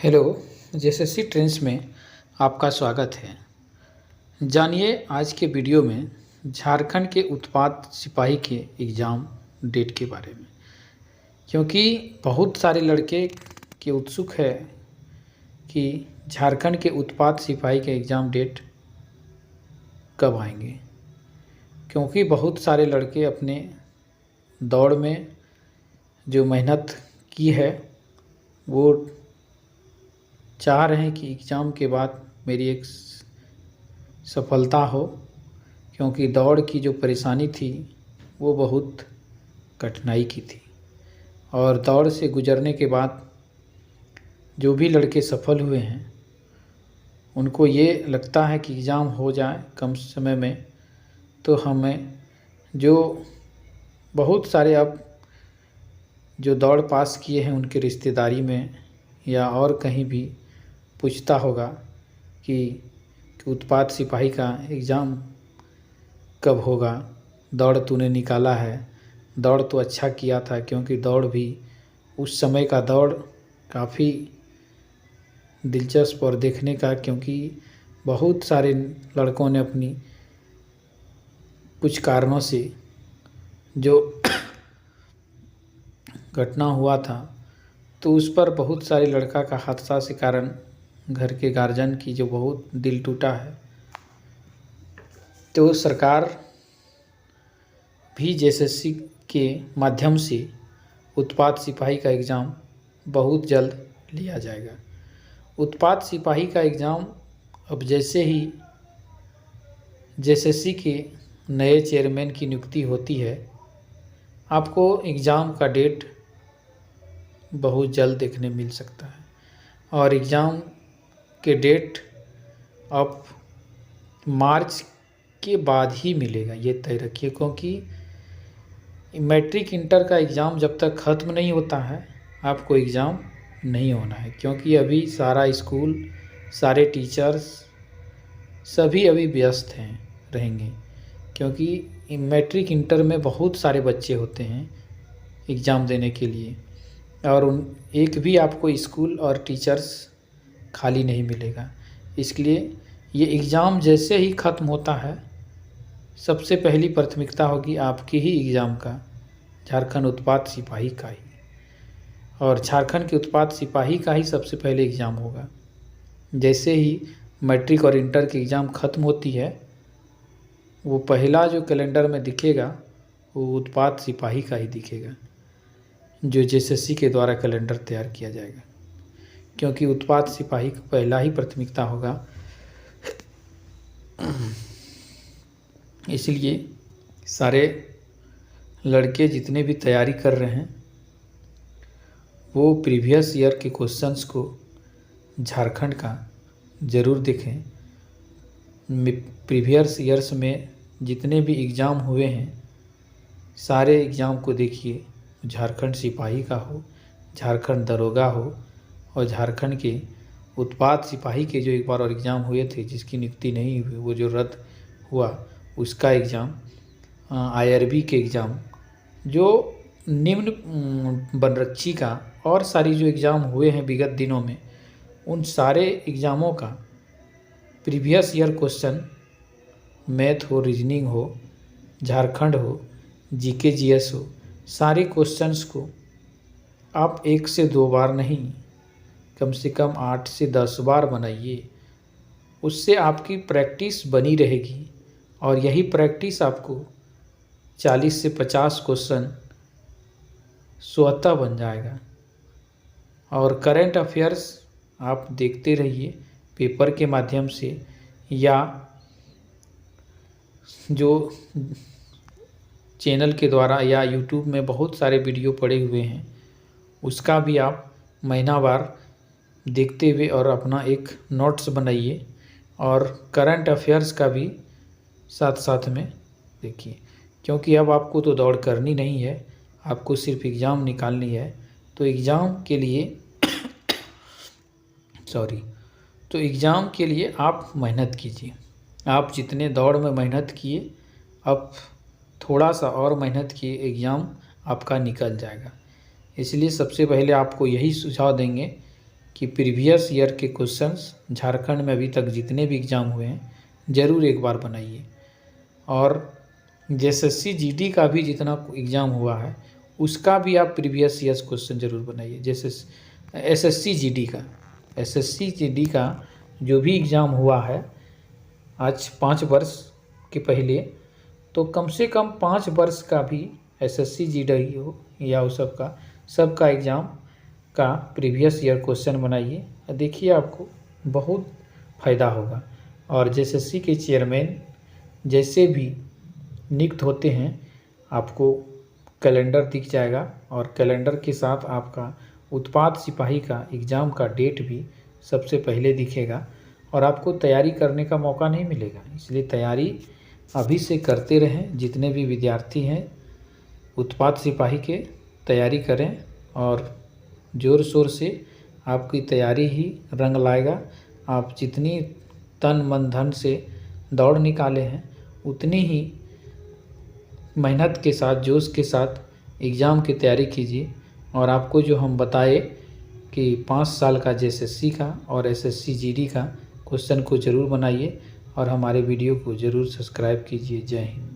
Hello. JSSC trends में आपका स्वागत है। जानिए आज के वीडियो में झारखंड के उत्पाद सिपाही के एग्ज़ाम डेट के बारे में, क्योंकि बहुत सारे लड़के के उत्सुक है कि झारखंड के उत्पाद सिपाही के एग्ज़ाम डेट कब आएंगे, क्योंकि बहुत सारे लड़के अपने दौड़ में जो मेहनत की है वो चाह रहे हैं कि एग्ज़ाम के बाद मेरी एक सफलता हो, क्योंकि दौड़ की जो परेशानी थी वो बहुत कठिनाई की थी और दौड़ से गुजरने के बाद जो भी लड़के सफल हुए हैं उनको ये लगता है कि एग्ज़ाम हो जाए कम समय में, तो हमें जो बहुत सारे अब जो दौड़ पास किए हैं उनके रिश्तेदारी में या और कहीं भी पूछता होगा कि उत्पाद सिपाही का एग्ज़ाम कब होगा, दौड़ तूने निकाला है, दौड़ तो अच्छा किया था, क्योंकि दौड़ भी उस समय का दौड़ काफ़ी दिलचस्प और देखने का, क्योंकि बहुत सारे लड़कों ने अपनी कुछ कारणों से जो घटना हुआ था तो उस पर बहुत सारे लड़का का हादसा के कारण घर के गार्जियन की जो बहुत दिल टूटा है। तो सरकार भी जेएसएससी के माध्यम से उत्पाद सिपाही का एग्ज़ाम बहुत जल्द लिया जाएगा। उत्पाद सिपाही का एग्ज़ाम अब जैसे ही जेएसएससी के नए चेयरमैन की नियुक्ति होती है, आपको एग्ज़ाम का डेट बहुत जल्द देखने मिल सकता है और एग्ज़ाम के डेट अब मार्च के बाद ही मिलेगा, ये तय रखिए, क्योंकि मैट्रिक इंटर का एग्ज़ाम जब तक ख़त्म नहीं होता है आपको एग्ज़ाम नहीं होना है, क्योंकि अभी सारा स्कूल सारे टीचर्स सभी अभी व्यस्त हैं रहेंगे, क्योंकि मैट्रिक इंटर में बहुत सारे बच्चे होते हैं एग्ज़ाम देने के लिए और उन एक भी आपको स्कूल और टीचर्स खाली नहीं मिलेगा। इसलिए ये एग्ज़ाम जैसे ही ख़त्म होता है सबसे पहली प्राथमिकता होगी आपके ही एग्ज़ाम का, झारखंड उत्पाद सिपाही का ही, और झारखंड के उत्पाद सिपाही का ही सबसे पहले एग्ज़ाम होगा। जैसे ही मैट्रिक और इंटर की एग्ज़ाम ख़त्म होती है वो पहला जो कैलेंडर में दिखेगा वो उत्पाद सिपाही का ही दिखेगा, जो जेएसएससी के द्वारा कैलेंडर तैयार किया जाएगा, क्योंकि उत्पाद सिपाही का पहला ही प्राथमिकता होगा। इसलिए सारे लड़के जितने भी तैयारी कर रहे हैं वो प्रीवियस ईयर के क्वेश्चंस को झारखंड का ज़रूर देखें। प्रीवियस ईयर्स में जितने भी एग्ज़ाम हुए हैं सारे एग्ज़ाम को देखिए, झारखंड सिपाही का हो, झारखंड दरोगा हो और झारखंड के उत्पाद सिपाही के जो एक बार और एग्ज़ाम हुए थे जिसकी नियुक्ति नहीं हुई, वो जो रद्द हुआ उसका एग्ज़ाम, आईआरबी के एग्ज़ाम, जो निम्न वनरक्षी का और सारी जो एग्ज़ाम हुए हैं विगत दिनों में, उन सारे एग्ज़ामों का प्रीवियस ईयर क्वेश्चन मैथ हो, रीजनिंग हो, झारखंड हो, जीके जीएस हो, सारे क्वेश्चंस को आप 1 से 2 बार नहीं, कम से कम 8 से 10 बार बनाइए। उससे आपकी प्रैक्टिस बनी रहेगी और यही प्रैक्टिस आपको 40 से 50 क्वेश्चन स्वतः बन जाएगा। और करंट अफेयर्स आप देखते रहिए पेपर के माध्यम से, या जो चैनल के द्वारा या यूट्यूब में बहुत सारे वीडियो पड़े हुए हैं उसका भी आप महीनावार देखते हुए और अपना एक नोट्स बनाइए और करंट अफेयर्स का भी साथ साथ में देखिए, क्योंकि अब आपको तो दौड़ करनी नहीं है, आपको सिर्फ एग्ज़ाम निकालनी है। तो एग्ज़ाम के लिए तो एग्ज़ाम के लिए आप मेहनत कीजिए। आप जितने दौड़ में मेहनत किए अब थोड़ा सा और मेहनत किए, एग्ज़ाम आपका निकल जाएगा। इसलिए सबसे पहले आपको यही सुझाव देंगे कि कि प्रीवियस ईयर के क्वेश्चंस झारखंड में अभी तक जितने भी एग्ज़ाम हुए हैं ज़रूर एक बार बनाइए। और एसएससी जीडी का भी जितना एग्ज़ाम हुआ है उसका भी आप प्रीवियस ईयर्स क्वेश्चन ज़रूर बनाइए। जैसे एसएससी जीडी का जो भी एग्ज़ाम हुआ है आज 5 वर्ष के पहले, तो कम से कम 5 वर्ष का भी एसएससी जीडी हो या उस सबका एग्ज़ाम का प्रीवियस ईयर क्वेश्चन बनाइए। देखिए आपको बहुत फ़ायदा होगा। और एसएससी के चेयरमैन जैसे भी नियुक्त होते हैं आपको कैलेंडर दिख जाएगा और कैलेंडर के साथ आपका उत्पाद सिपाही का एग्ज़ाम का डेट भी सबसे पहले दिखेगा और आपको तैयारी करने का मौका नहीं मिलेगा। इसलिए तैयारी अभी से करते रहें। जितने भी विद्यार्थी हैं उत्पाद सिपाही के तैयारी करें और ज़ोर शोर से आपकी तैयारी ही रंग लाएगा। आप जितनी तन मन धन से दौड़ निकाले हैं उतनी ही मेहनत के साथ जोश के साथ एग्ज़ाम की तैयारी कीजिए। और आपको जो हम बताए कि 5 साल का एसएससी का और एसएससी जीडी का क्वेश्चन को ज़रूर बनाइए और हमारे वीडियो को ज़रूर सब्सक्राइब कीजिए। जय हिंद।